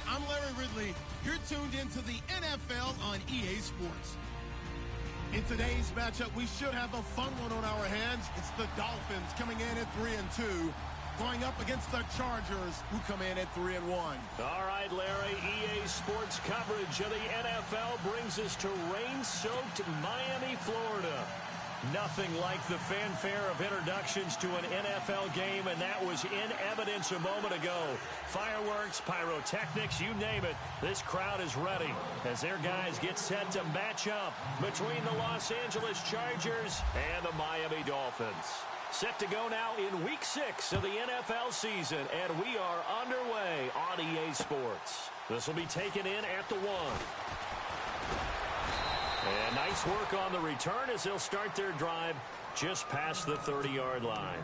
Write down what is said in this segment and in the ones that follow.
I'm Larry Ridley. You're tuned into the NFL on EA Sports. In today's matchup, we should have a fun one on our hands. It's the Dolphins coming in at 3-2, going up against the Chargers, who come in at 3-1. All right, Larry, EA Sports coverage of the NFL brings us to rain-soaked Miami, Florida. Nothing like the fanfare of introductions to an NFL game, and that was in evidence a moment ago. Fireworks, pyrotechnics, you name it. This crowd is ready as their guys get set to match up between the Los Angeles Chargers and the Miami Dolphins. Set to go now in Week 6 of the NFL season, and we are underway on EA Sports. This will be taken in at the 1. And nice work on the return as they'll start their drive just past the 30-yard line.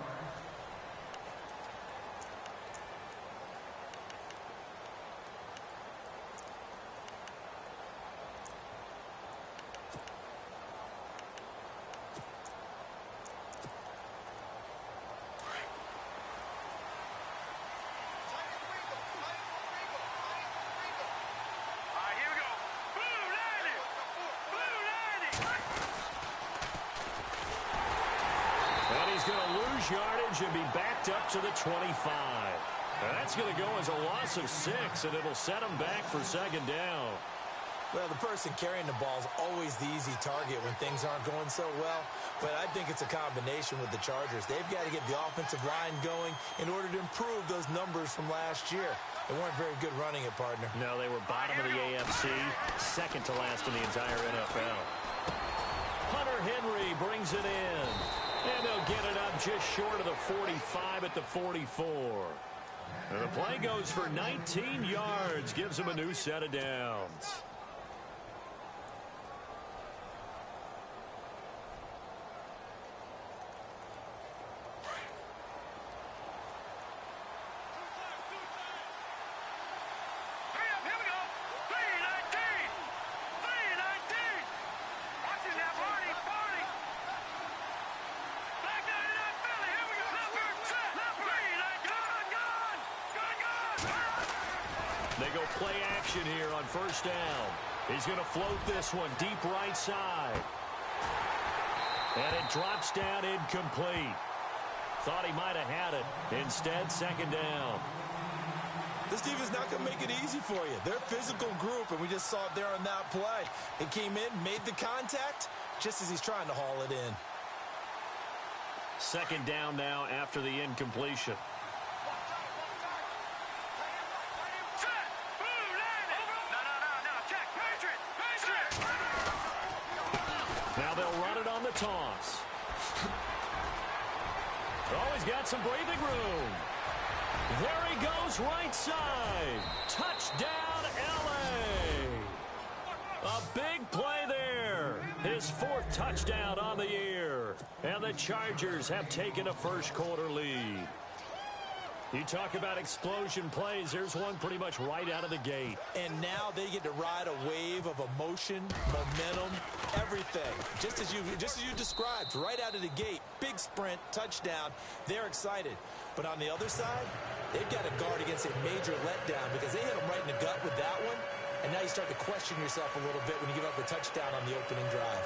Yardage and be backed up to the 25. That's going to go as a loss of 6, and it'll set them back for second down. Well, the person carrying the ball is always the easy target when things aren't going so well. But I think it's a combination with the Chargers. They've got to get the offensive line going in order to improve those numbers from last year. They weren't very good running it, partner. No, they were bottom of the AFC, second to last in the entire NFL. Hunter Henry brings it in. And they'll get it up just short of the 45 at the 44. And the play goes for 19 yards, gives them a new set of downs. They go play action here on first down. He's going to float this one deep right side. And it drops down incomplete. Thought he might have had it. Instead, second down. This team is not going to make it easy for you. They're a physical group, and we just saw it there on that play. He came in, made the contact, just as he's trying to haul it in. Second down now after the incompletion. Now they'll run it on the toss. Oh, he's got some breathing room. There he goes, right side. Touchdown, L.A. A big play there. His 4th touchdown on the year. And the Chargers have taken a first-quarter lead. You talk about explosion plays. There's one pretty much right out of the gate. And now they get to ride a wave of emotion, momentum, everything. Just as you described, right out of the gate. Big sprint, touchdown. They're excited. But on the other side, they've got to guard against a major letdown because they hit them right in the gut with that one. And now you start to question yourself a little bit when you give up a touchdown on the opening drive.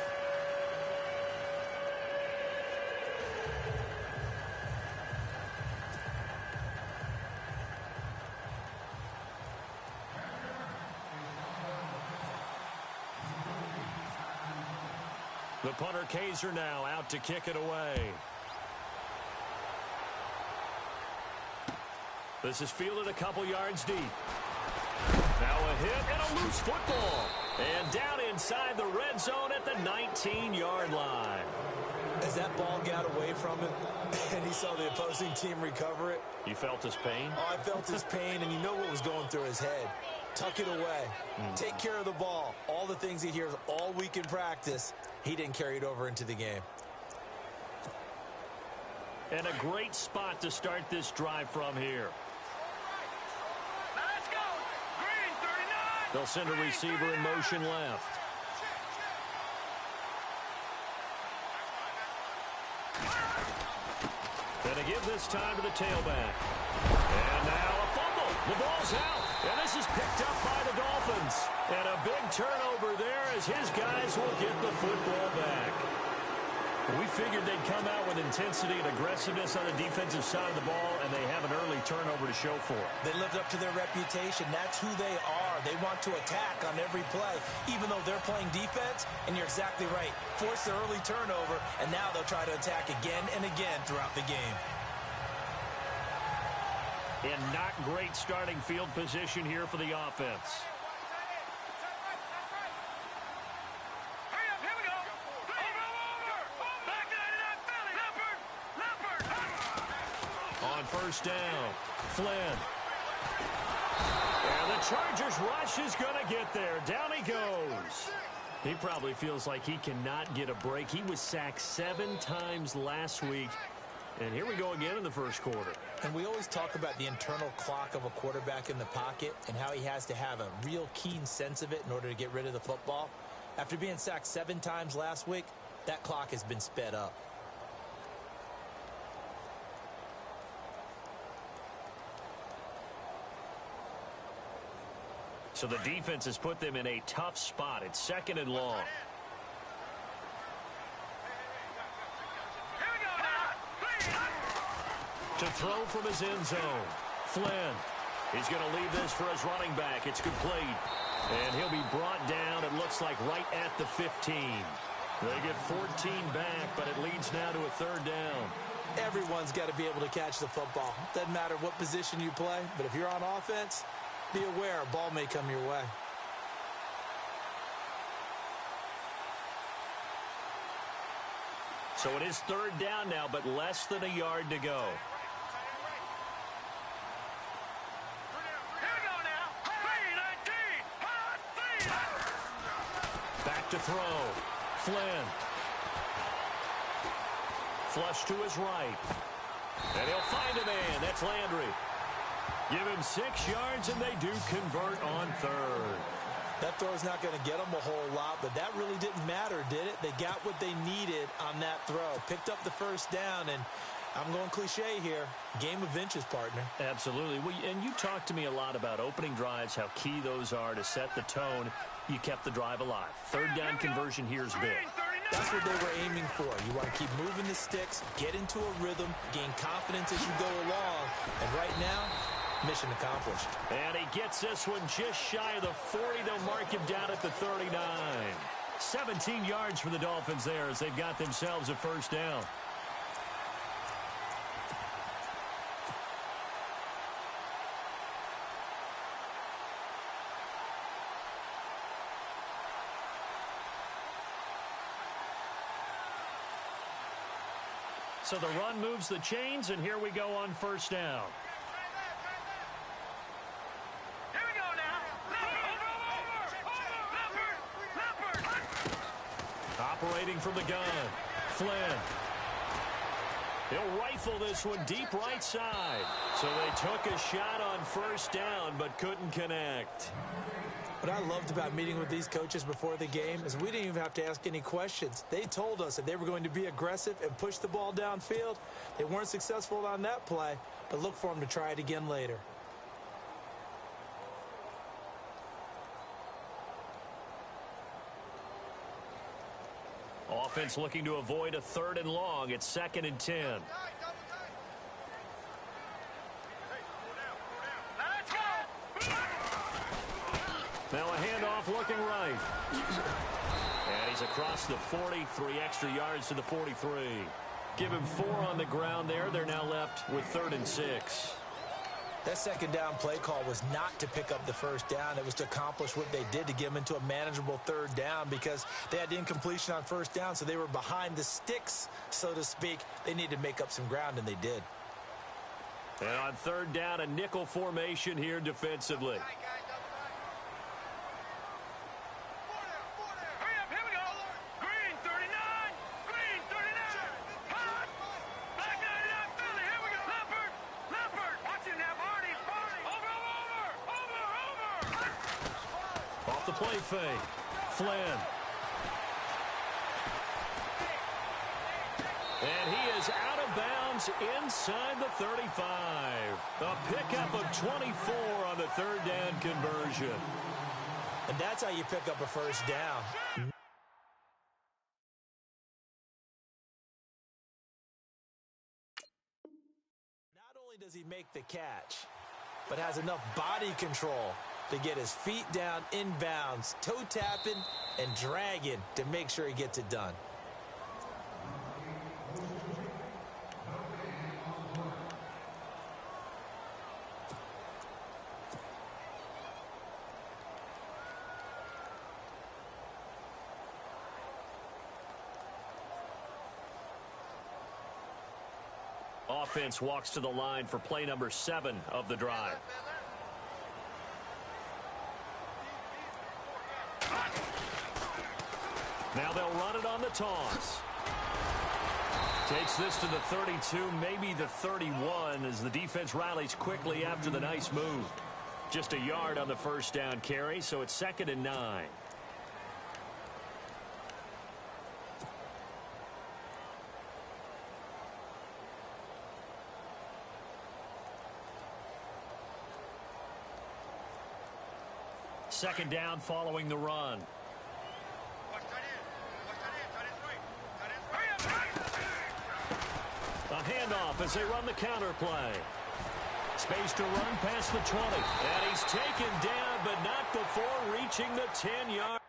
The punter Kaiser now out to kick it away. This is fielded a couple yards deep. Now a hit and a loose football. And down inside the red zone at the 19-yard line. As that ball got away from him and he saw the opposing team recover it. You felt his pain? Oh, I felt his pain, and you know what was going through his head. Tuck it away. Take care of the ball. All the things he hears all week in practice, he didn't carry it over into the game. And a great spot to start this drive from here. Let's go. Green 39. They'll send a receiver in motion left. Gonna give this time to the tailback. And now a fumble. The ball's out. And this is picked up by the Dolphins. And a big turnover there as his guys will get the football back. We figured they'd come out with intensity and aggressiveness on the defensive side of the ball, and they have an early turnover to show for it. They lived up to their reputation. That's who they are. They want to attack on every play, even though they're playing defense. And you're exactly right. Force the early turnover, and now they'll try to attack again and again throughout the game. And not great starting field position here for the offense. On first down, Flynn. And the Chargers rush is going to get there. Down he goes. He probably feels like he cannot get a break. He was sacked 7 times last week. And here we go again in the first quarter. And we always talk about the internal clock of a quarterback in the pocket and how he has to have a real keen sense of it in order to get rid of the football. After being sacked 7 times last week, that clock has been sped up. So the defense has put them in a tough spot. It's 2nd and long. To throw from his end zone, Flynn. He's going to leave this for his running back. It's complete. And he'll be brought down, it looks like, right at the 15. They get 14 back, but it leads now to a 3rd down. Everyone's got to be able to catch the football. Doesn't matter what position you play, but if you're on offense, be aware a ball may come your way. So it is 3rd down now, but less than a yard to go. Back to throw. Flynn. Flush to his right. And he'll find a man. That's Landry. Give him 6 yards, and they do convert on 3rd. That throw's not going to get them a whole lot, but that really didn't matter, did it? They got what they needed on that throw. Picked up the 1st down, and I'm going cliche here. Game of inches, partner. Absolutely. Well, and you talked to me a lot about opening drives, how key those are to set the tone. You kept the drive alive. 3rd down conversion here is big. That's what they were aiming for. You want to keep moving the sticks, get into a rhythm, gain confidence as you go along. And right now, mission accomplished. And he gets this one just shy of the 40. They'll mark him down at the 39. 17 yards for the Dolphins there as they've got themselves a 1st down. So the run moves the chains, and here we go on 1st down. Here we go now. Operating from the gun, Flynn. He'll rifle this one deep right side. So they took a shot on 1st down, but couldn't connect. What I loved about meeting with these coaches before the game is we didn't even have to ask any questions. They told us that they were going to be aggressive and push the ball downfield. They weren't successful on that play, but look for them to try it again later. Offense looking to avoid a 3rd and long. It's 2nd and 10. Now a handoff looking right. And he's across the 40, 3 extra yards to the 43. Give him 4 on the ground there. They're now left with 3rd and 6. That 2nd down play call was not to pick up the 1st down. It was to accomplish what they did to get them into a manageable 3rd down because they had incompletion on 1st down, so they were behind the sticks, so to speak. They needed to make up some ground, and they did. And on 3rd down, a nickel formation here defensively. Play fake. Flynn. And he is out of bounds inside the 35. A pickup of 24 on the third down conversion. And that's how you pick up a first down. Not only does he make the catch, but has enough body control to get his feet down inbounds, toe tapping and dragging to make sure he gets it done. Offense walks to the line for play number 7 of the drive. Now they'll run it on the toss. Takes this to the 32, maybe the 31, as the defense rallies quickly after the nice move. Just a yard on the first down carry, so it's 2nd and 9. Second down following the run. A handoff as they run the counter play. Space to run past the 20. And he's taken down, but not before reaching the 10-yard.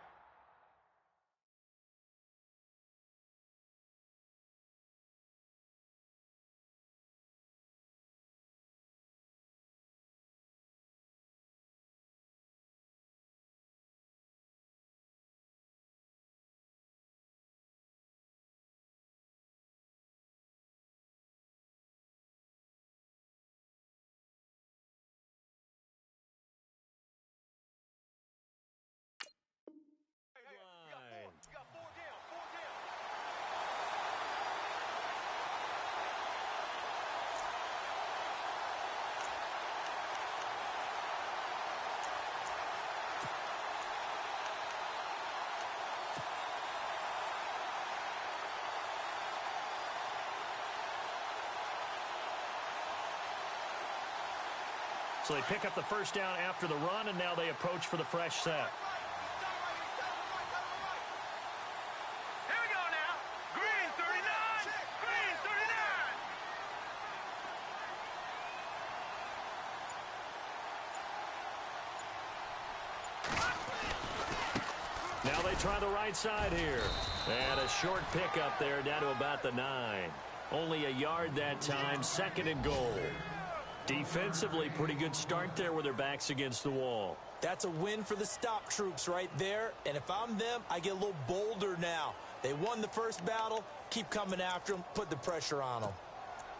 So they pick up the first down after the run, and now they approach for the fresh set. Here we go now. Green 39. Green 39. Now they try the right side here. And a short pickup there down to about the 9. Only a yard that time, 2nd and goal. Defensively, pretty good start there with their backs against the wall. That's a win for the stop troops right there. And if I'm them, I get a little bolder now. They won the first battle. Keep coming after them. Put the pressure on them.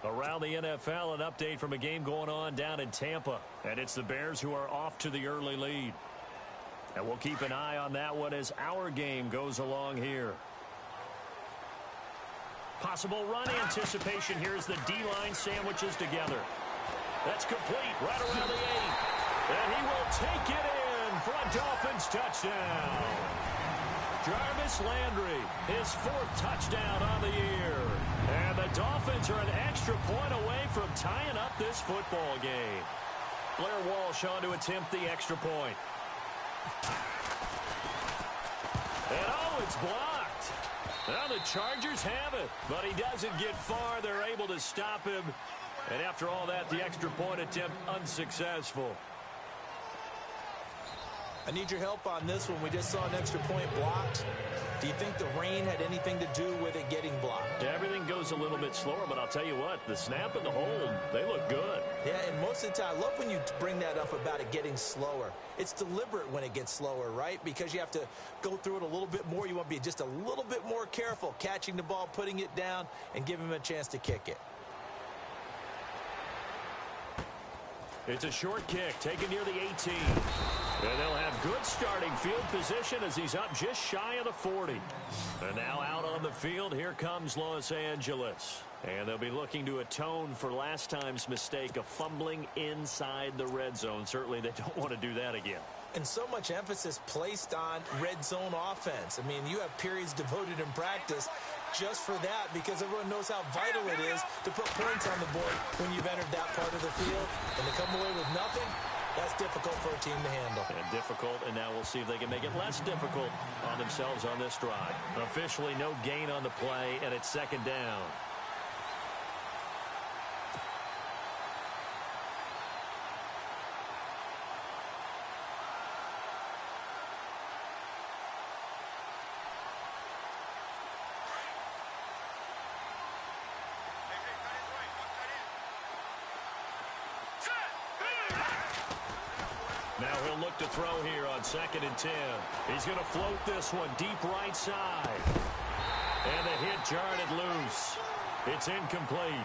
Around the NFL, an update from a game going on down in Tampa. And it's the Bears who are off to the early lead. And we'll keep an eye on that one as our game goes along here. Possible run anticipation. Here's the D-line sandwiches together. That's complete right around the 8. And he will take it in for a Dolphins touchdown. Jarvis Landry, his 4th touchdown on the year. And the Dolphins are an extra point away from tying up this football game. Blair Walsh on to attempt the extra point. And oh, it's blocked. Well, the Chargers have it, but he doesn't get far. They're able to stop him. And after all that, the extra point attempt unsuccessful. I need your help on this one. We just saw an extra point blocked. Do you think the rain had anything to do with it getting blocked? Everything goes a little bit slower, but I'll tell you what, the snap and the hold, they look good. Yeah, and most of the time, I love when you bring that up about it getting slower. It's deliberate when it gets slower, right? Because you have to go through it a little bit more. You want to be just a little bit more careful catching the ball, putting it down, and giving him a chance to kick it. It's a short kick taken near the 18. And they'll have good starting field position as he's up just shy of the 40. And now out on the field, here comes Los Angeles. And they'll be looking to atone for last time's mistake of fumbling inside the red zone. Certainly they don't want to do that again. and so much emphasis placed on red zone offense. I mean, you have periods devoted in practice just for that because everyone knows how vital it is to put points on the board when you've entered that part of the field. And to come away with nothing, that's difficult for a team to handle. And difficult, and now we'll see if they can make it less difficult on themselves on this drive. Officially no gain on the play, and it's second down. Now he'll look to throw here on 2nd and 10. He's going to float this one deep right side. And the hit jarred it loose. It's incomplete.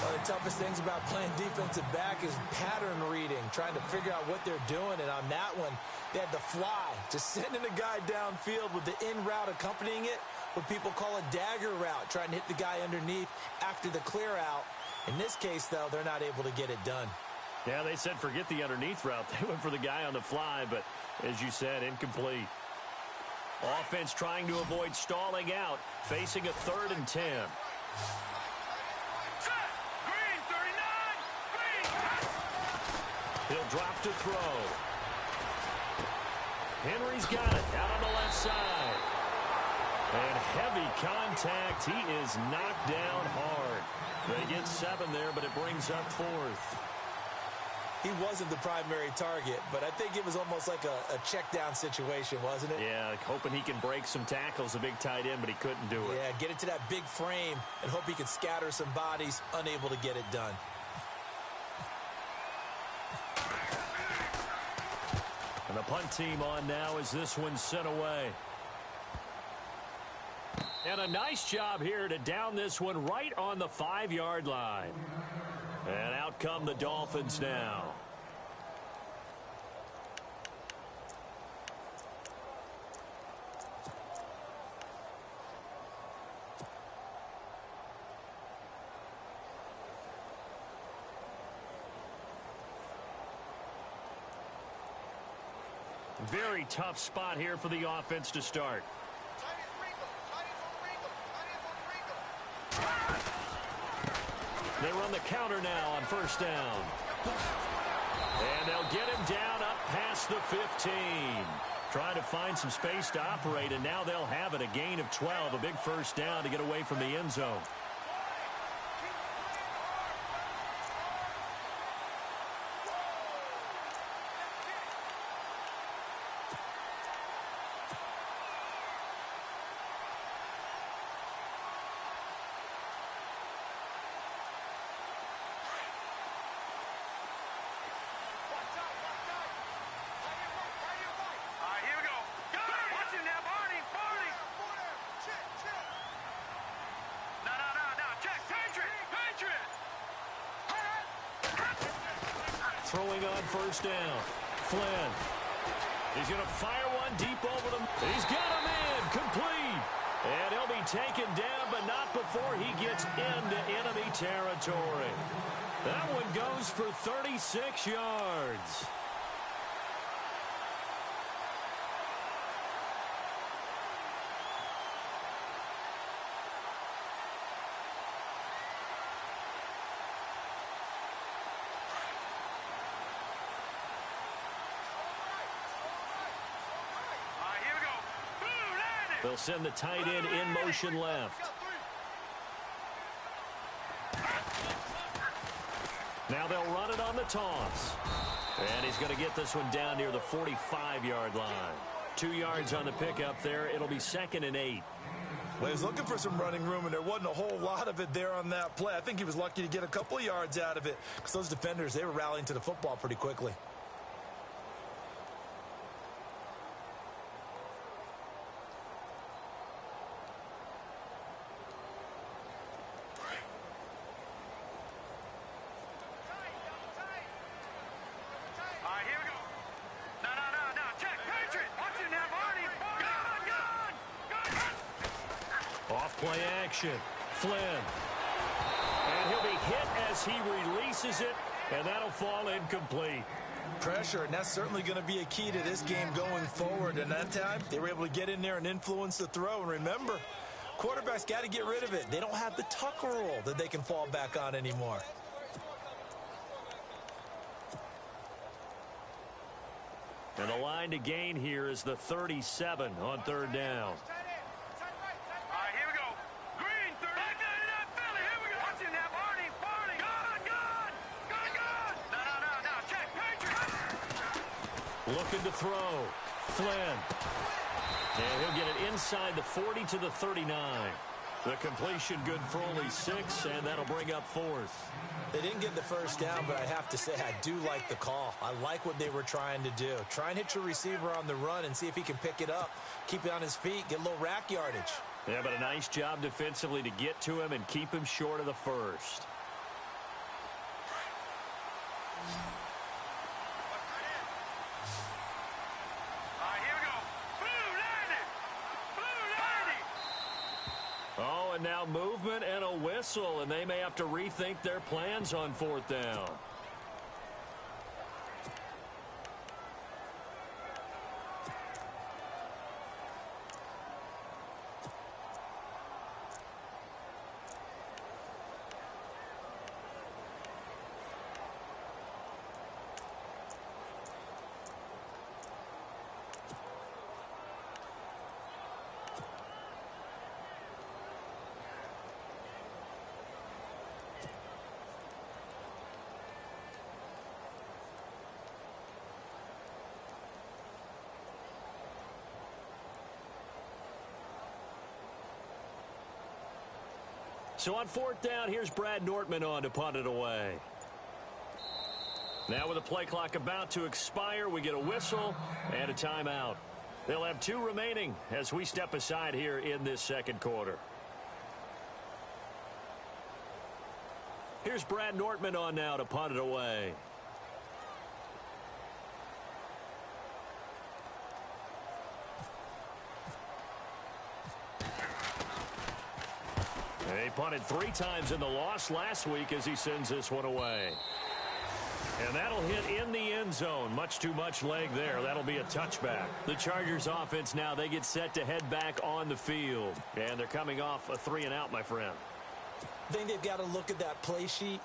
One of the toughest things about playing defensive back is pattern reading, trying to figure out what they're doing. And on that one, they had the fly, just sending a guy downfield with the in route accompanying it, what people call a dagger route, trying to hit the guy underneath after the clear out. In this case, though, they're not able to get it done. Yeah, they said forget the underneath route. They went for the guy on the fly, but as you said, incomplete. Offense trying to avoid stalling out, facing a 3rd and 10. Green, 39, green. He'll drop to throw. Henry's got it out on the left side. And heavy contact. He is knocked down hard. They get 7 there, but it brings up 4th. He wasn't the primary target, but I think it was almost like a check down situation, wasn't it? Yeah, hoping he can break some tackles, a big tight end, but he couldn't do it. Yeah, get it to that big frame and hope he can scatter some bodies, unable to get it done. And the punt team on now as this one's sent away. And a nice job here to down this one right on the 5-yard line. And out come the Dolphins now. Very tough spot here for the offense to start. They run the counter now on 1st down. And they'll get him down up past the 15. Trying to find some space to operate, and now they'll have it. A gain of 12, a big 1st down to get away from the end zone. Throwing on 1st down. Flynn. He's going to fire one deep over them. He's got him in. Complete. And he'll be taken down, but not before he gets into enemy territory. That one goes for 36 yards. They'll send the tight end in motion left. Now they'll run it on the toss. And he's going to get this one down near the 45-yard line. 2 yards on the pickup there. It'll be 2nd and 8. Well, he was looking for some running room, and there wasn't a whole lot of it there on that play. I think he was lucky to get a couple of yards out of it because those defenders, they were rallying to the football pretty quickly. Play action. Flynn. And he'll be hit as he releases it, and that'll fall incomplete. Pressure, and that's certainly going to be a key to this game going forward. And that time, they were able to get in there and influence the throw. And remember, quarterbacks got to get rid of it. They don't have the tuck rule that they can fall back on anymore. And the line to gain here is the 37 on third down. All right, here we go. Green, 30. Philly, here we go. Watch it now, Barney. Good. No, check. Patriot. Looking to throw. Flynn. And he'll get it inside the 40 to the 39. The completion good for only 6, and that'll bring up fourth. They didn't get the first down, but I have to say I do like the call. I like what they were trying to do. Try and hit your receiver on the run and see if he can pick it up, keep it on his feet, get a little rack yardage. Yeah, but a nice job defensively to get to him and keep him short of the first. All right, here we go. Blue 90. Oh, and now movement and a whistle, and they may have to rethink their plans on fourth down. So on fourth down, here's Brad Nortman on to punt it away. Now with the play clock about to expire, we get a whistle and a timeout. They'll have 2 remaining as we step aside here in this second quarter. Here's Brad Nortman on now to punt it away. He punted 3 times in the loss last week as he sends this one away. And that'll hit in the end zone. Much too much leg there. That'll be a touchback. The Chargers offense now, they get set to head back on the field. And they're coming off a 3-and-out, my friend. I think they've got to look at that play sheet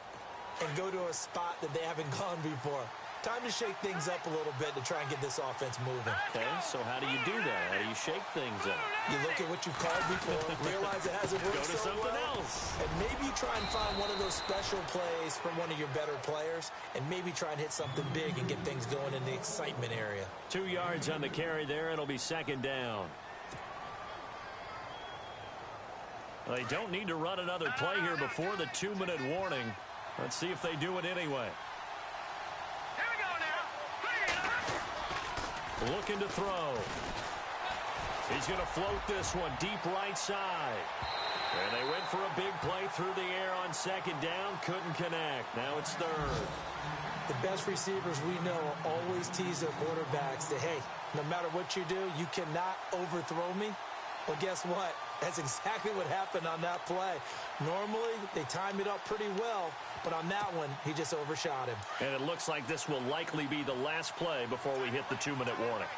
and go to a spot that they haven't gone before. Time to shake things up a little bit to try and get this offense moving. Okay, so how do you do that? How do you shake things up? You look at what you called before, realize it hasn't worked Go to so something well, else. and maybe try and find one of those special plays from one of your better players, and maybe try and hit something big and get things going in the excitement area. 2 yards on the carry there. It'll be second down. They don't need to run another play here before the 2-minute warning. Let's see if they do it anyway. Looking to throw. He's going to float this one deep right side. And they went for a big play through the air on second down. Couldn't connect. Now it's third. The best receivers we know always tease their quarterbacks that, hey, no matter what you do, you cannot overthrow me. Well, guess what? That's exactly what happened on that play. Normally, they time it up pretty well, but on that one, he just overshot him. And it looks like this will likely be the last play before we hit the 2-minute warning.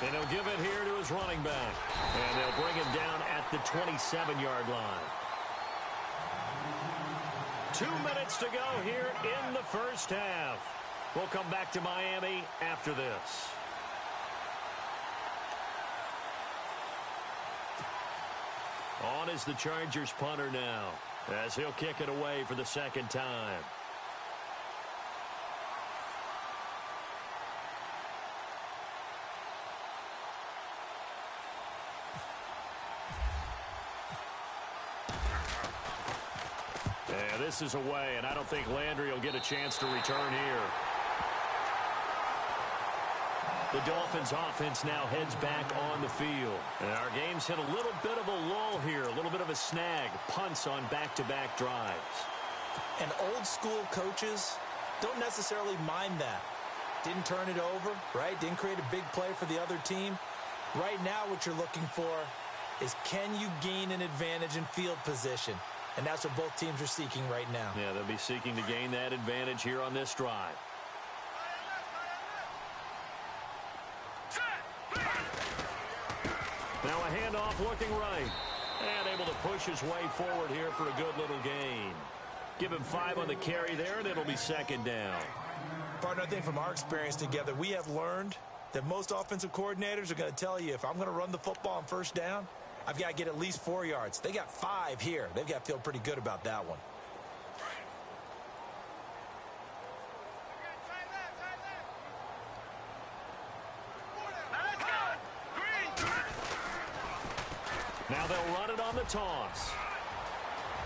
And he'll give it here to his running back. And they'll bring him down at the 27-yard line. 2 minutes to go here in the first half. We'll come back to Miami after this. On is the Chargers punter now, as he'll kick it away for the second time. And this is away, and I don't think Landry will get a chance to return here. The Dolphins offense now heads back on the field. And our game's hit a little bit of a lull here, a little bit of a snag. Punts on back-to-back drives. And old school coaches don't necessarily mind that. Didn't turn it over, right? Didn't create a big play for the other team. Right now what you're looking for is, can you gain an advantage in field position? and that's what both teams are seeking right now. Yeah, they'll be seeking to gain that advantage here on this drive. Now a handoff looking right. And able to push his way forward here for a good little gain. Give him 5 on the carry there, and it'll be second down. Partner, I think from our experience together, we have learned that most offensive coordinators are going to tell you, if I'm going to run the football on first down, I've got to get at least 4 yards. They got 5 here. They've got to feel pretty good about that one. Now they'll run it on the toss.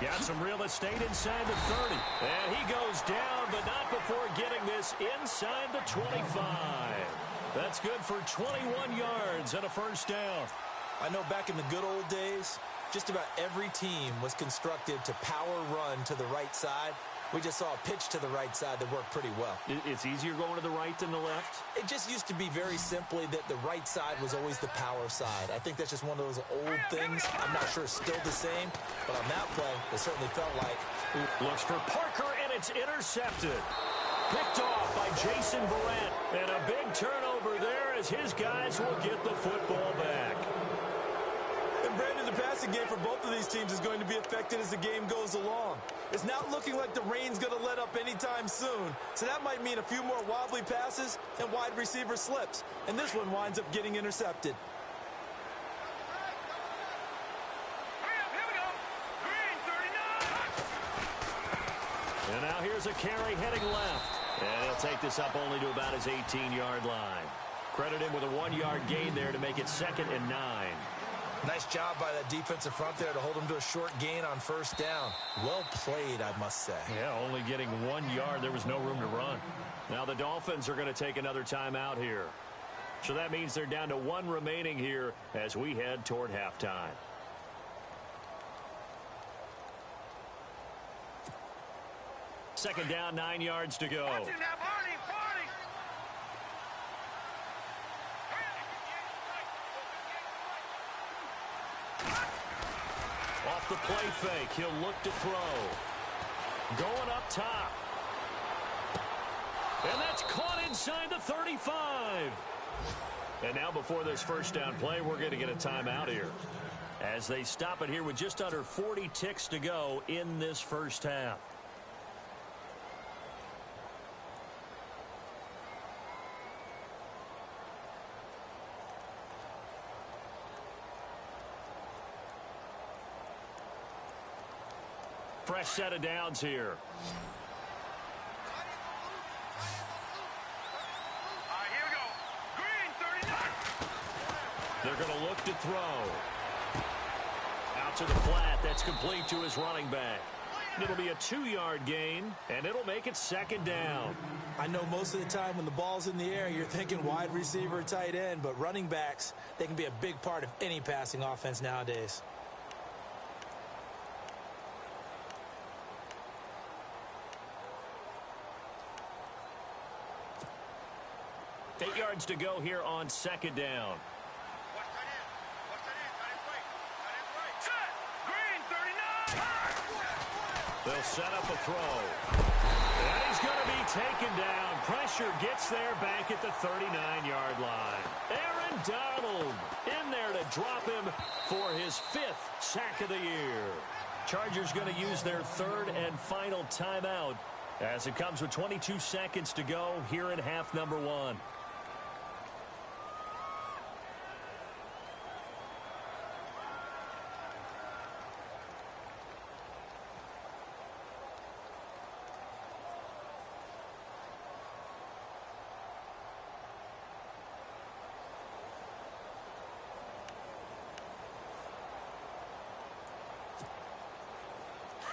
Got some real estate inside the 30. And he goes down, but not before getting this inside the 25. That's good for 21 yards and a first down. I know back in the good old days, just about every team was constructed to power run to the right side. We just saw a pitch to the right side that worked pretty well. It's easier going to the right than the left? It just used to be very simply that the right side was always the power side. I think that's just one of those old things. I'm not sure it's still the same, but on that play, it certainly felt like. Looks for Parker, and it's intercepted. Picked off by Jason Verrett. And a big turnover there as his guys will get the football back. And Brandon, the passing game for both of these teams is going to be affected as the game goes along. It's not looking like the rain's going to let up anytime soon, so that might mean a few more wobbly passes and wide receiver slips. And this one winds up getting intercepted. Here we go. Green 39. And now here's a carry heading left. And he'll take this up only to about his 18-yard line. Credit him with a 1-yard gain there to make it 2nd and 9. Nice job by that defensive front there to hold him to a short gain on first down. Well played, I must say. Yeah, only getting 1 yard. There was no room to run. Now the Dolphins are going to take another timeout here. So that means they're down to 1 remaining here as we head toward halftime. Second down, 9 yards to go. Watch it now, Barney, Barney. Off the play fake, he'll look to throw. Going up top. And that's caught inside the 35. And now before this first down play, we're going to get a timeout here. As they stop it here with just under 40 ticks to go in this first half. Fresh set of downs here. Here we go. Green 39. They're going to look to throw. Out to the flat. That's complete to his running back. It'll be a 2-yard gain, and it'll make it 2nd down. I know most of the time when the ball's in the air, you're thinking wide receiver, tight end, but running backs, they can be a big part of any passing offense nowadays. Eight yards to go here on 2nd down. Watch that in. Watch that in. Got it right. Got it right. Set. Green 39. They'll set up a throw. And he's going to be taken down. Pressure gets there back at the 39-yard line. Aaron Donald in there to drop him for his 5th sack of the year. Chargers going to use their 3rd and final timeout as it comes with 22 seconds to go here in half number 1.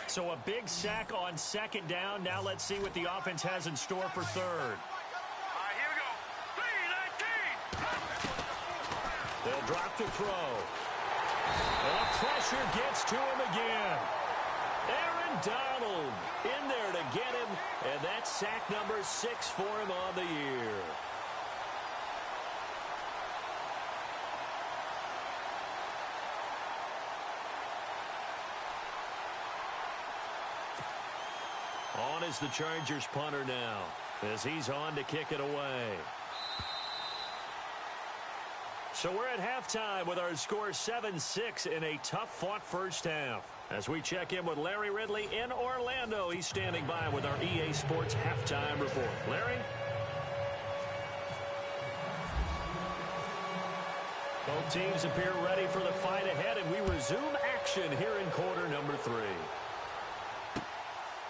So a big sack on 2nd down. Now let's see what the offense has in store for 3rd. Here we go. 3-19. They'll drop to throw. And pressure gets to him again. Aaron Donald in there to get him. And that's sack number 6 for him on the year. is the Chargers punter now, as he's on to kick it away. So we're at halftime with our score 7-6 in a tough-fought first half. As we check in with Larry Ridley in Orlando, he's standing by with our EA Sports halftime report. Larry? Both teams appear ready for the fight ahead, and we resume action here in quarter number 3.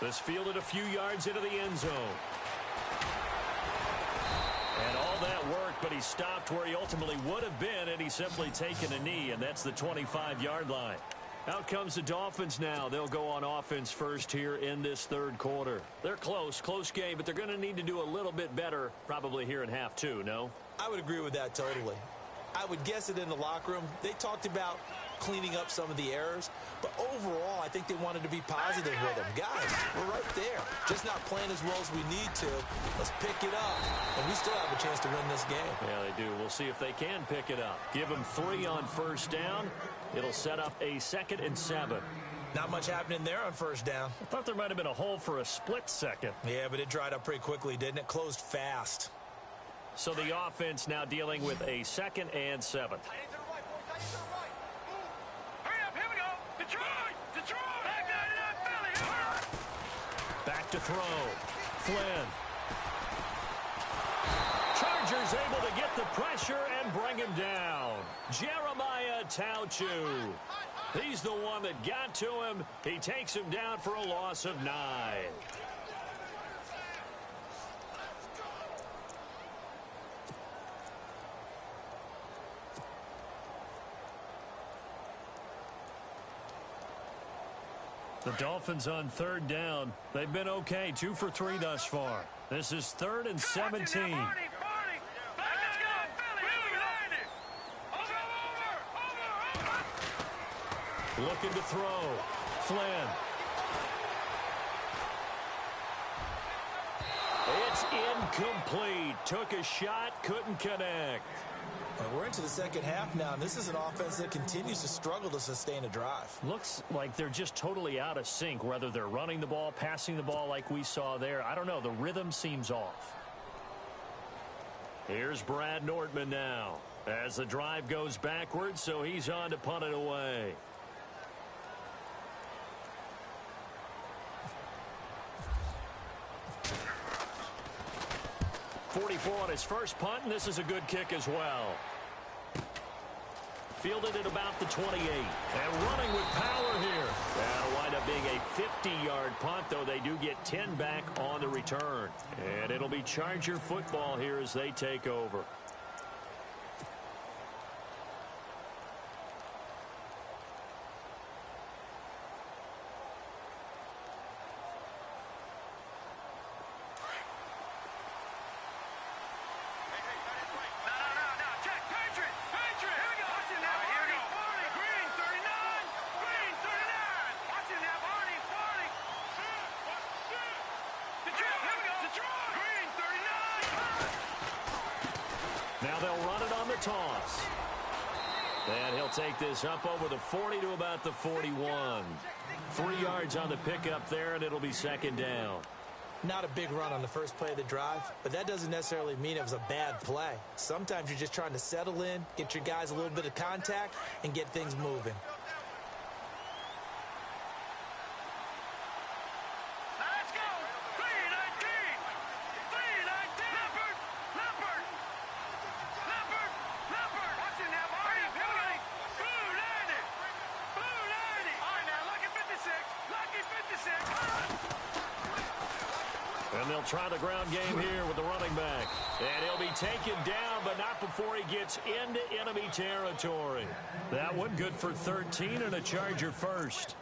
This fielded a few yards into the end zone. And all that worked, but he stopped where he ultimately would have been, and he's simply taken a knee, and that's the 25-yard line. Out comes the Dolphins now. They'll go on offense first here in this third quarter. They're close game, but they're going to need to do a little bit better probably here in half 2, no? I would agree with that totally. I would guess it in the locker room. They talked about cleaning up some of the errors, but overall, I think they wanted to be positive with them. Guys, we're right there. Just not playing as well as we need to. Let's pick it up, and we still have a chance to win this game. Yeah, they do. We'll see if they can pick it up. Give them 3 on first down. It'll set up a 2nd and 7. Not much happening there on first down. I thought there might have been a hole for a split second. Yeah, but it dried up pretty quickly, didn't it? Closed fast. So the offense now dealing with a 2nd and 7. Back to throw. Flynn. Chargers able to get the pressure and bring him down. Jeremiah Tauchu. He's the one that got to him. He takes him down for a loss of 9. The Dolphins on 3rd down. They've been okay, 2 for 3 thus far. This is 3rd and 17. Looking to throw. Flynn. It's incomplete. Took a shot, couldn't connect. We're into the second half now, and this is an offense that continues to struggle to sustain a drive. Looks like they're just totally out of sync, whether they're running the ball, passing the ball like we saw there. I don't know. The rhythm seems off. Here's Brad Nordman now as the drive goes backwards, so he's on to punt it away. .44 on his first punt, and this is a good kick as well. Fielded at about the 28. And running with power here. That'll wind up being a 50-yard punt, though they do get 10 back on the return. And it'll be Charger football here as they take over. Now they'll run it on the toss. And he'll take this up over the 40 to about the 41. 3 yards on the pickup there, and it'll be 2nd down. Not a big run on the first play of the drive, but that doesn't necessarily mean it was a bad play. Sometimes you're just trying to settle in, get your guys a little bit of contact, and get things moving. And they'll try the ground game here with the running back. And he'll be taken down, but not before he gets into enemy territory. That one good for 13 and a Charger first.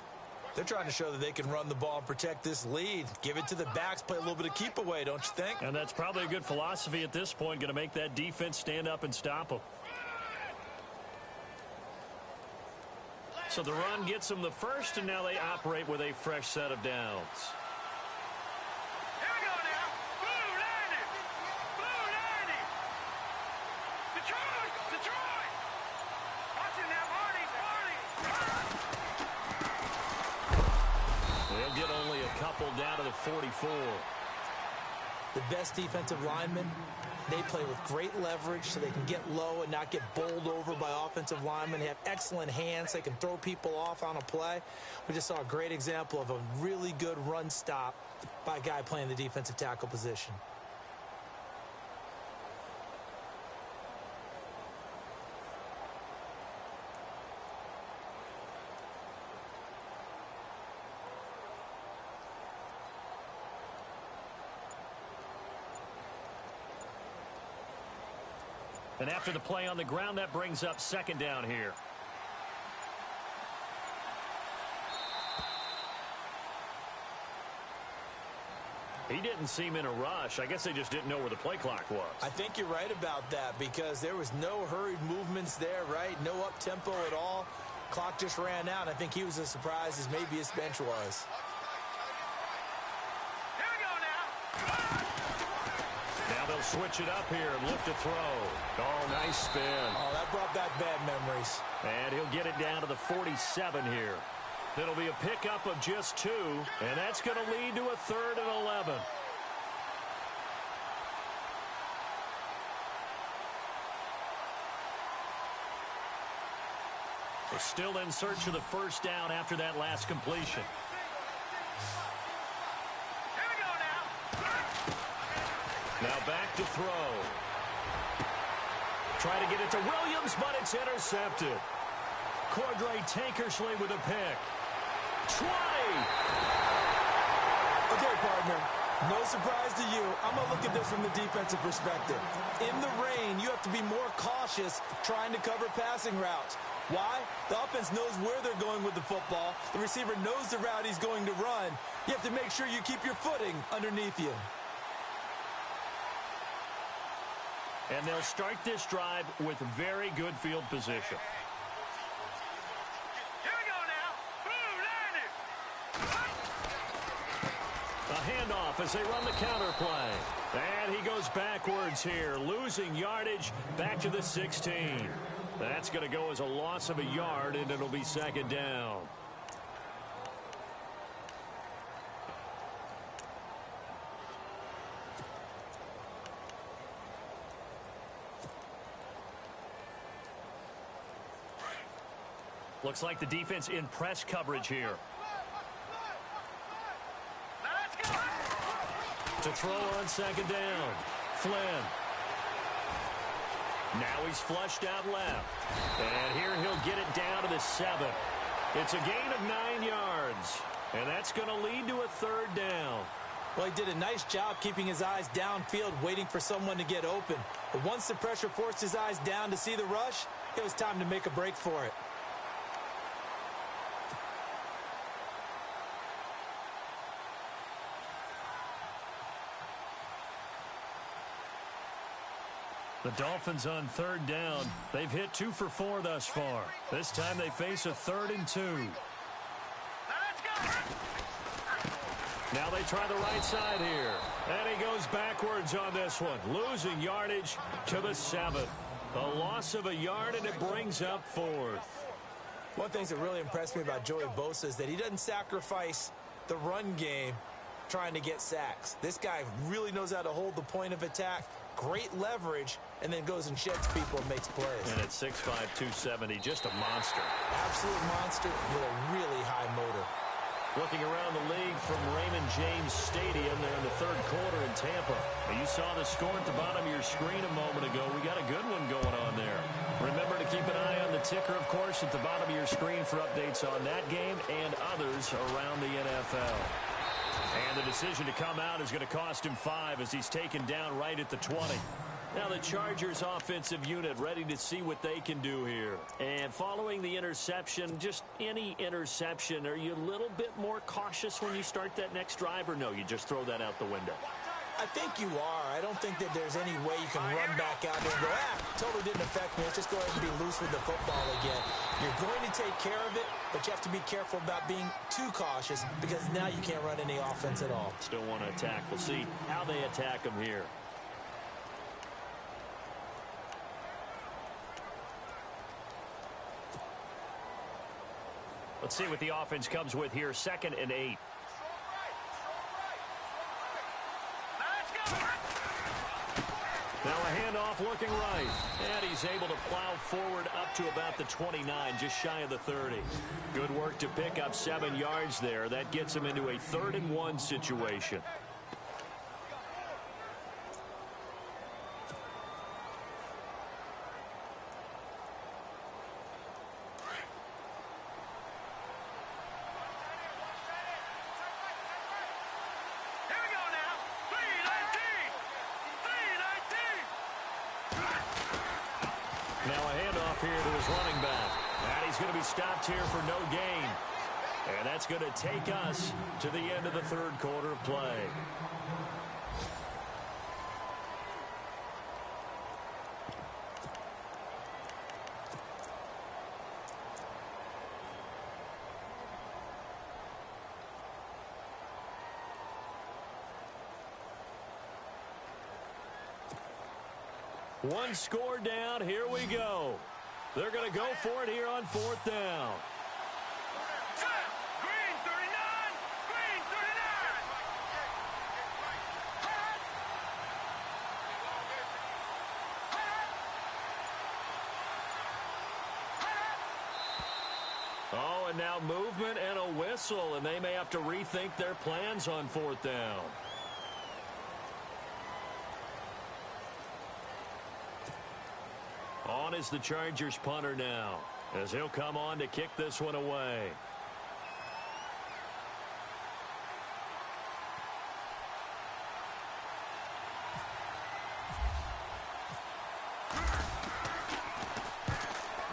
They're trying to show that they can run the ball and protect this lead. Give it to the backs, play a little bit of keep away, don't you think? And that's probably a good philosophy at this point, going to make that defense stand up and stop them. So the run gets them the first, and now they operate with a fresh set of downs. couple down to the 44. The best defensive linemen, they play with great leverage so they can get low and not get bowled over by offensive linemen. They have excellent hands. They can throw people off on a play. We just saw a great example of a really good run stop by a guy playing the defensive tackle position. And after the play on the ground, that brings up second down here. He didn't seem in a rush. I guess they just didn't know where the play clock was. I think you're right about that because there was no hurried movements there, right? No up-tempo at all. Clock just ran out. I think he was as surprised as maybe his bench was. They'll switch it up here and look to throw. Oh, nice spin. Oh, that brought back bad memories. And he'll get it down to the 47 here. It'll be a pickup of just 2, and that's going to lead to a 3rd and 11. We're still in search of the first down after that last completion. Now back to throw. Try to get it to Williams, but it's intercepted. Cordray Tankersley with a pick. 20! Okay, partner. No surprise to you. I'm going to look at this from the defensive perspective. In the rain, you have to be more cautious trying to cover passing routes. Why? The offense knows where they're going with the football. The receiver knows the route he's going to run. You have to make sure you keep your footing underneath you. And they'll start this drive with very good field position. Here we go now. A handoff as they run the counter play. And he goes backwards here, losing yardage back to the 16. That's going to go as a loss of a yard, and it'll be second down. Looks like the defense in press coverage here. Let's go. To throw on second down. Flynn. Now he's flushed out left. And here he'll get it down to the 7. It's a gain of 9 yards. And that's going to lead to a 3rd down. Well, he did a nice job keeping his eyes downfield, waiting for someone to get open. But once the pressure forced his eyes down to see the rush, it was time to make a break for it. The Dolphins on 3rd down. They've hit 2 for 4 thus far. This time they face a 3rd and 2. Let's go. Now they try the right side here. And he goes backwards on this one, losing yardage to the 7. A loss of a yard, and it brings up 4th. One thing that really impressed me about Joey Bosa is that he doesn't sacrifice the run game trying to get sacks. This guy really knows how to hold the point of attack, great leverage, and then goes and sheds people and makes plays. And at 6'5", 270, just a monster. Absolute monster with a really high motor. Looking around the league from Raymond James Stadium there in the 3rd quarter in Tampa. You saw the score at the bottom of your screen a moment ago. We got a good one going on there. Remember to keep an eye on the ticker, of course, at the bottom of your screen for updates on that game and others around the NFL. And the decision to come out is going to cost him 5 as he's taken down right at the 20. Now the Chargers offensive unit ready to see what they can do here. And following the interception, just any interception, are you a little bit more cautious when you start that next drive, or no, you just throw that out the window? I think you are. I don't think that there's any way you can run back out there and go, totally didn't affect me. Let's just go ahead and be loose with the football again. You're going to take care of it, but you have to be careful about being too cautious because now you can't run any offense at all. Still want to attack. We'll see how they attack him here. Let's see what the offense comes with here. 2nd and 8. handoff looking right. And he's able to plow forward up to about the 29, just shy of the 30. Good work to pick up 7 yards there. That gets him into a 3rd and 1 situation. Now a handoff here to his running back. And he's going to be stopped here for no gain. And that's going to take us to the end of the 3rd quarter of play. One score down. Here we go. They're going to go for it here on 4th down. Green 39! Green 39! Oh, and now movement and a whistle, and they may have to rethink their plans on 4th down. On is the Chargers punter now, as he'll come on to kick this one away.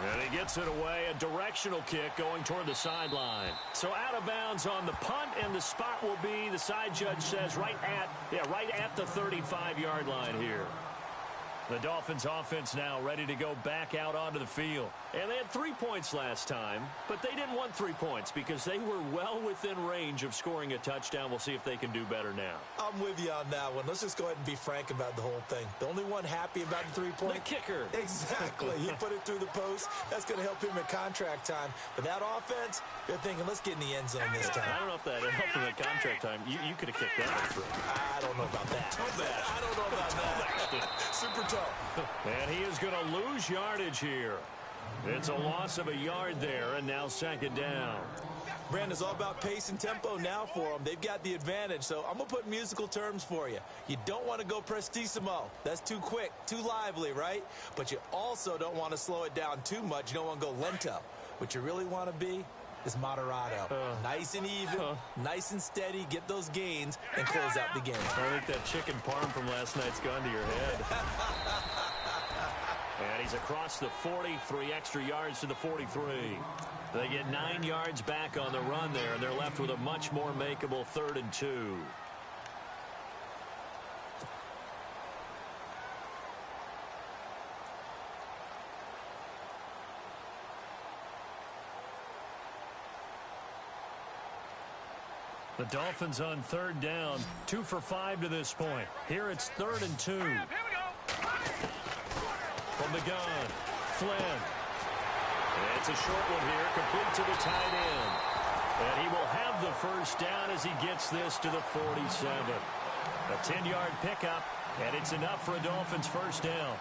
And he gets it away, a directional kick going toward the sideline. So out of bounds on the punt, and the spot will be, the side judge says, right at the 35-yard line here. The Dolphins offense now ready to go back out onto the field. And they had 3 points last time, but they didn't want 3 points because they were well within range of scoring a touchdown. We'll see if they can do better now. I'm with you on that one. Let's just go ahead and be frank about the whole thing. The only one happy about the 3-point? The kicker. Exactly. He put it through the post. That's going to help him at contract time. But that offense, they're thinking, let's get in the end zone this time. I don't know if that helped him at contract time. You could have kicked that one through. I don't know about that. I don't know about that. Super tough. And he is going to lose yardage here. It's a loss of a yard there, and now 2nd down. Brandon, it's all about pace and tempo now for them. They've got the advantage, so I'm going to put musical terms for you. You don't want to go prestissimo. That's too quick, too lively, right? But you also don't want to slow it down too much. You don't want to go lento. What you really want to be is moderato. Nice and even, nice and steady, get those gains, and close out the game. I think that chicken parm from last night's gone to your head. And he's across the 40, 3 extra yards to the 43. They get 9 yards back on the run there, and they're left with a much more makeable 3rd and 2. The Dolphins on 3rd down, 2 for 5 to this point. Here it's 3rd and 2. Here we go. From the gun, Flynn. It's a short one here, complete to the tight end. And he will have the 1st down as he gets this to the 47. A 10-yard pickup, and it's enough for a Dolphins 1st down.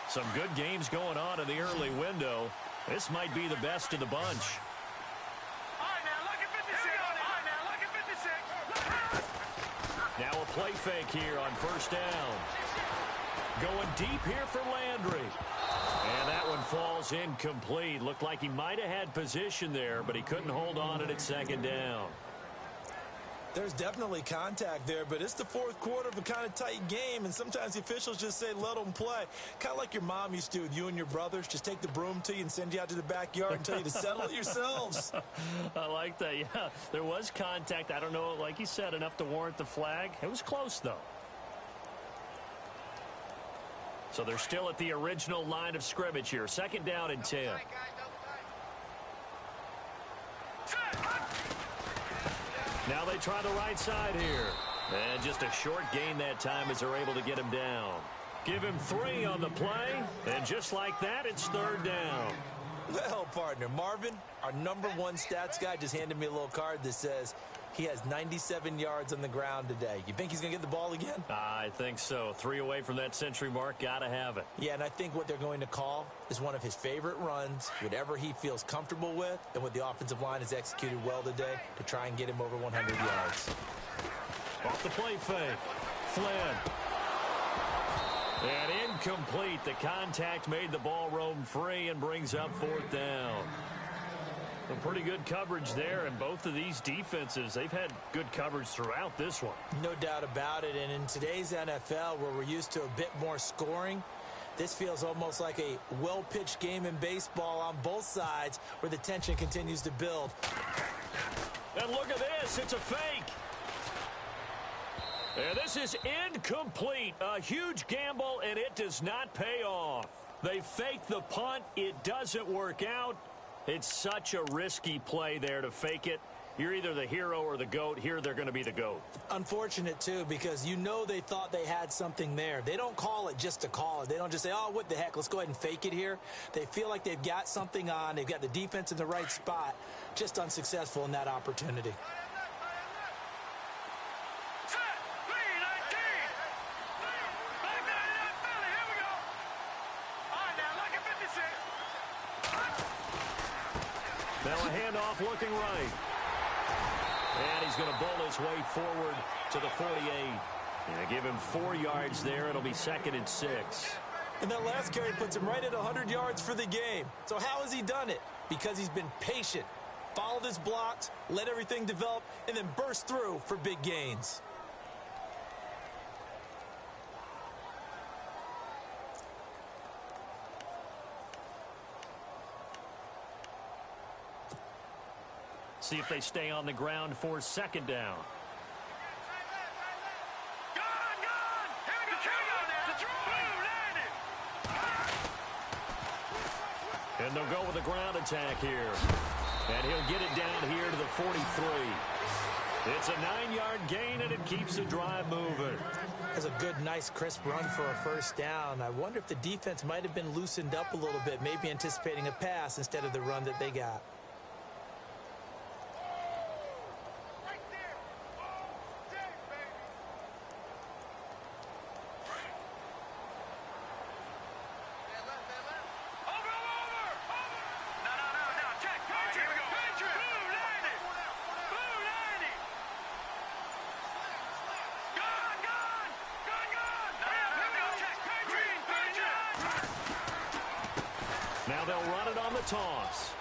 Some good games going on in the early window. This might be the best of the bunch. All right, now look at 56. All right, now look at 56. Now a play fake here on 1st down. Going deep here for Landry. And that one falls incomplete. Looked like he might have had position there, but he couldn't hold on it at 2nd down. There's definitely contact there, but it's the 4th quarter of a kind of tight game, and sometimes the officials just say, let them play. Kind of like your mom used to with you and your brothers. Just take the broom to you and send you out to the backyard and tell you to settle it yourselves. I like that, yeah. There was contact. I don't know, like you said, enough to warrant the flag. It was close, though. So they're still at the original line of scrimmage here. 2nd down and 10. Now they try the right side here. And just a short gain that time as they're able to get him down. Give him 3 on the play, and just like that, it's 3rd down. Well, partner, Marvin, our #1 stats guy, just handed me a little card that says he has 97 yards on the ground today. You think he's going to get the ball again? I think so. 3 away from that century mark. Got to have it. Yeah, and I think what they're going to call is one of his favorite runs, whatever he feels comfortable with, and what the offensive line has executed well today to try and get him over 100 yards. Off the play fake. Flynn. And incomplete. The contact made the ball roam free and brings up 4th down. Some pretty good coverage there, and both of these defenses, they've had good coverage throughout this one. No doubt about it, and in today's NFL, where we're used to a bit more scoring, this feels almost like a well-pitched game in baseball on both sides where the tension continues to build. And look at this. It's a fake. And this is incomplete. A huge gamble, and it does not pay off. They fake the punt. It doesn't work out. It's such a risky play there to fake it. You're either the hero or the GOAT. Here, they're going to be the GOAT. Unfortunate, too, because you know they thought they had something there. They don't call it just to call it. They don't just say, oh, what the heck, let's go ahead and fake it here. They feel like they've got something on. They've got the defense in the right spot. Just unsuccessful in that opportunity. Now a handoff looking right. And he's going to bowl his way forward to the 48. And give him 4 yards there. It'll be 2nd and 6. And that last carry puts him right at 100 yards for the game. So how has he done it? Because he's been patient, followed his blocks, let everything develop, and then burst through for big gains. See if they stay on the ground for 2nd down. And they'll go with a ground attack here. And he'll get it down here to the 43. It's a 9-yard gain, and it keeps the drive moving. That's a good, nice, crisp run for a 1st down. I wonder if the defense might have been loosened up a little bit, maybe anticipating a pass instead of the run that they got. Now they'll run it on the toss.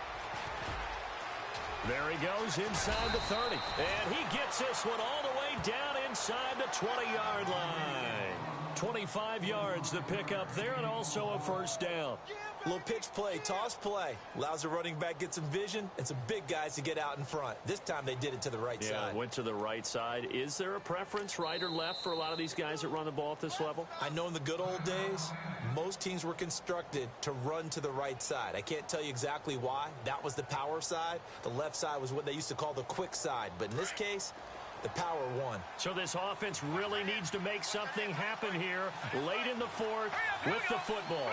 There he goes inside the 30. And he gets this one all the way down inside the 20-yard line. 25 yards to pick up there, and also a 1st down. Little pitch play, toss play. Allows the running back to get some vision and some big guys to get out in front. This time they did it to the right side. Yeah, went to the right side. Is there a preference, right or left, for a lot of these guys that run the ball at this level? I know in the good old days, most teams were constructed to run to the right side. I can't tell you exactly why. That was the power side. The left side was what they used to call the quick side. But in this case, the power won. So this offense really needs to make something happen here late in the 4th with the football.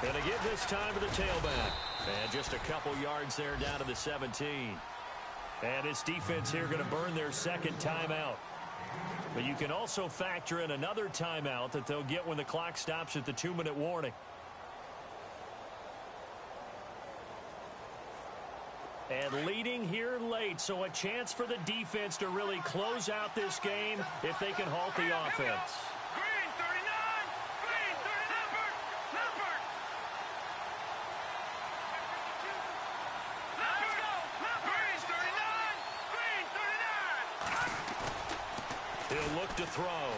And again this time to the tailback. And just a couple yards there down to the 17. And this defense here going to burn their 2nd timeout. But you can also factor in another timeout that they'll get when the clock stops at the 2-minute warning. And leading here late, so a chance for the defense to really close out this game if they can halt the offense. Green 39, Green 39, Leopard. Let's go. Green 39, Green 39. He'll look to throw.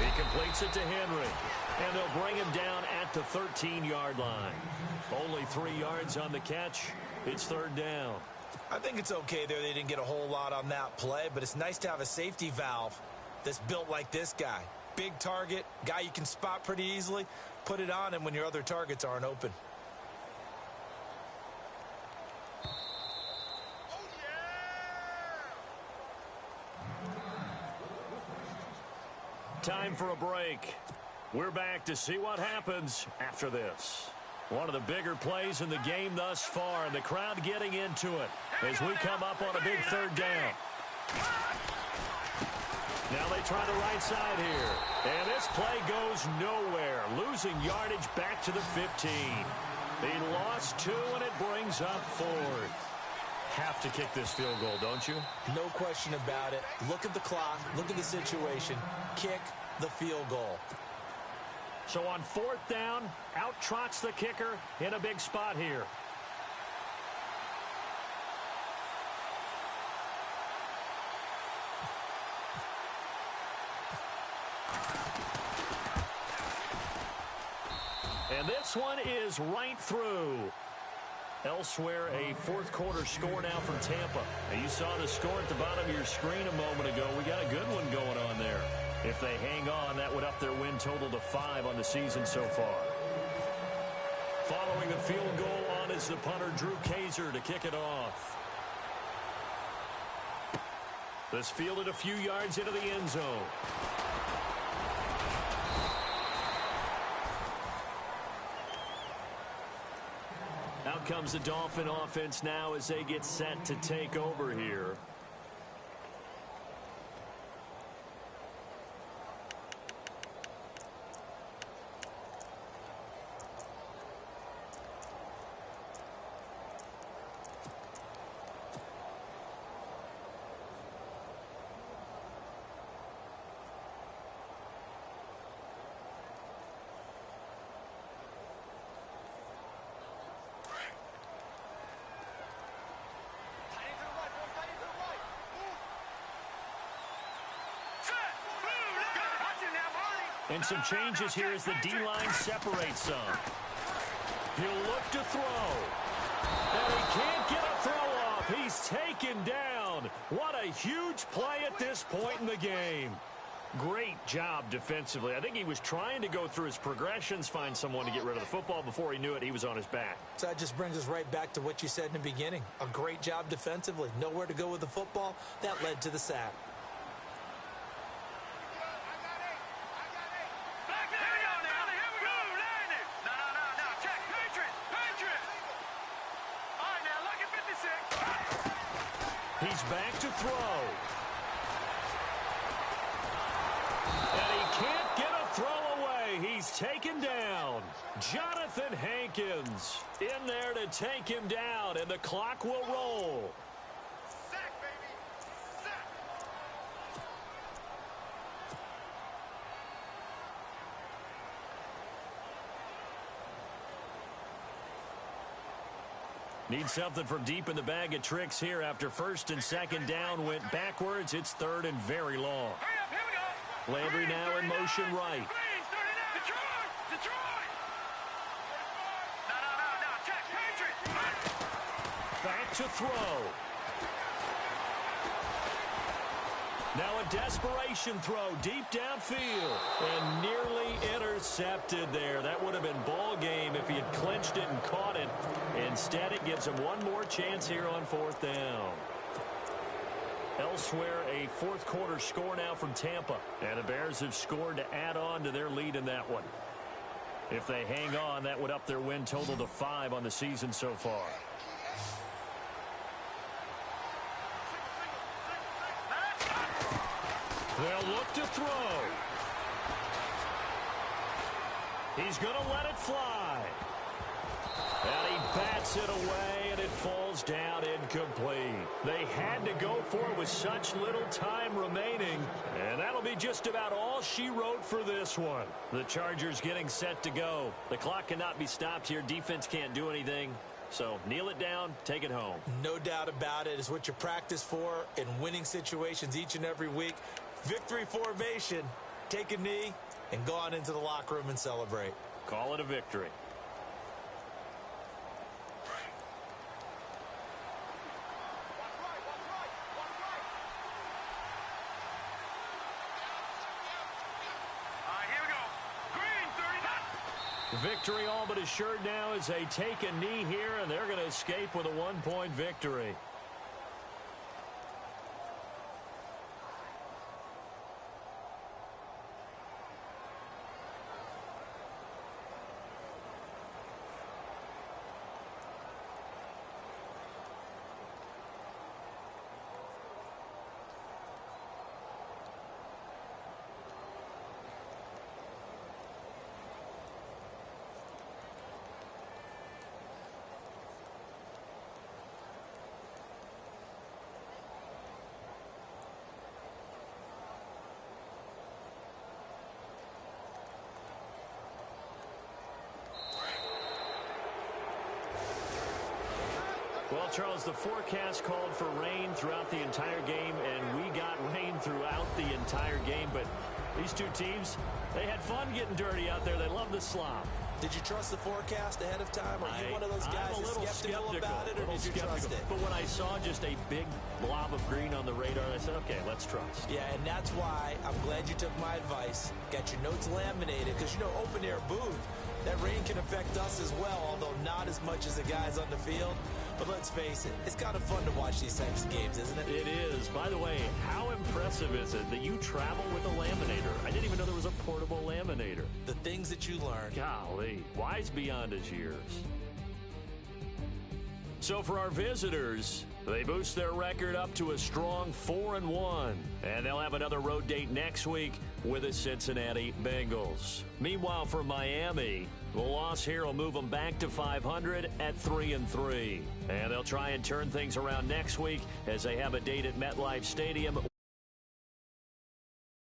He completes it to Henry. And they'll bring him down at the 13-yard line. Only 3 yards on the catch. It's 3rd down. I think it's okay there. They didn't get a whole lot on that play, but it's nice to have a safety valve that's built like this guy. Big target, guy you can spot pretty easily. Put it on him when your other targets aren't open. time for a break. We're back to see what happens after this. One of the bigger plays in the game thus far, and the crowd getting into it as we come up on a big third down. Now they try the right side here. And this play goes nowhere. Losing yardage back to the 15. He lost 2, and it brings up 4th. Have to kick this field goal, don't you? No question about it. Look at the clock. Look at the situation. Kick the field goal. So on 4th down, out trots the kicker in a big spot here. And this one is right through. Elsewhere, a fourth quarter score now from Tampa. Now you saw the score at the bottom of your screen a moment ago. We got a good one going on there. If they hang on, that would up their win total to 5 on the season so far. Following the field goal on is the punter, Drew Kaiser, to kick it off. This fielded a few yards into the end zone. Out comes the Dolphin offense now as they get set to take over here. And some changes here as the D-line separates some. He'll look to throw. And he can't get a throw off. He's taken down. What a huge play at this point in the game. Great job defensively. I think he was trying to go through his progressions, find someone to get rid of the football. Before he knew it, he was on his back. So that just brings us right back to what you said in the beginning. A great job defensively. Nowhere to go with the football. That led to the sack. He's back to throw. And he can't get a throw away. He's taken down. Jonathan Hankins in there to take him down, and the clock will roll. Sack, baby. Sack. Need something from deep in the bag of tricks here after first and second down went backwards. It's third and very long. Hurry up, here we go. Landry now in motion right. Detroit. No. Check, Patriots. Back to throw. Now a desperation throw deep downfield and nearly intercepted there. That would have been ball game if he had clinched it and caught it. Instead, it gives him one more chance here on fourth down. Elsewhere, a fourth quarter score now from Tampa. And the Bears have scored to add on to their lead in that one. If they hang on, that would up their win total to 5 on the season so far. They'll look to throw. He's going to let it fly. And he bats it away, and it falls down incomplete. They had to go for it with such little time remaining, and that'll be just about all she wrote for this one. The Chargers getting set to go. The clock cannot be stopped here. Defense can't do anything. So kneel it down, take it home. No doubt about it. It's what you practice for in winning situations each and every week. Victory formation. Take a knee and go on into the locker room and celebrate. Call it a victory. Here we go. Green 30. Victory all but assured now as they take a knee here, and they're going to escape with a one-point victory. Well, Charles, the forecast called for rain throughout the entire game, and we got rain throughout the entire game. But these two teams, they had fun getting dirty out there. They love the slop. Did you trust the forecast ahead of time? Are you one of those guys I'm a little skeptical about it, or did you trust it? But when I saw just a big blob of green on the radar, I said, okay, let's trust. Yeah, and that's why I'm glad you took my advice. Got your notes laminated, because, you know, open-air booth, that rain can affect us as well, although not as much as the guys on the field. But let's face it, it's kind of fun to watch these types of games, isn't it? It is. By the way, how impressive is it that you travel with a laminator? I didn't even know there was a portable laminator. The things that you learn. Golly, wise beyond his years. So for our visitors, they boost their record up to a strong 4-1. And they'll have another road date next week with the Cincinnati Bengals. Meanwhile, for Miami, the loss here will move them back to 500 at 3-3. And they'll try and turn things around next week as they have a date at MetLife Stadium.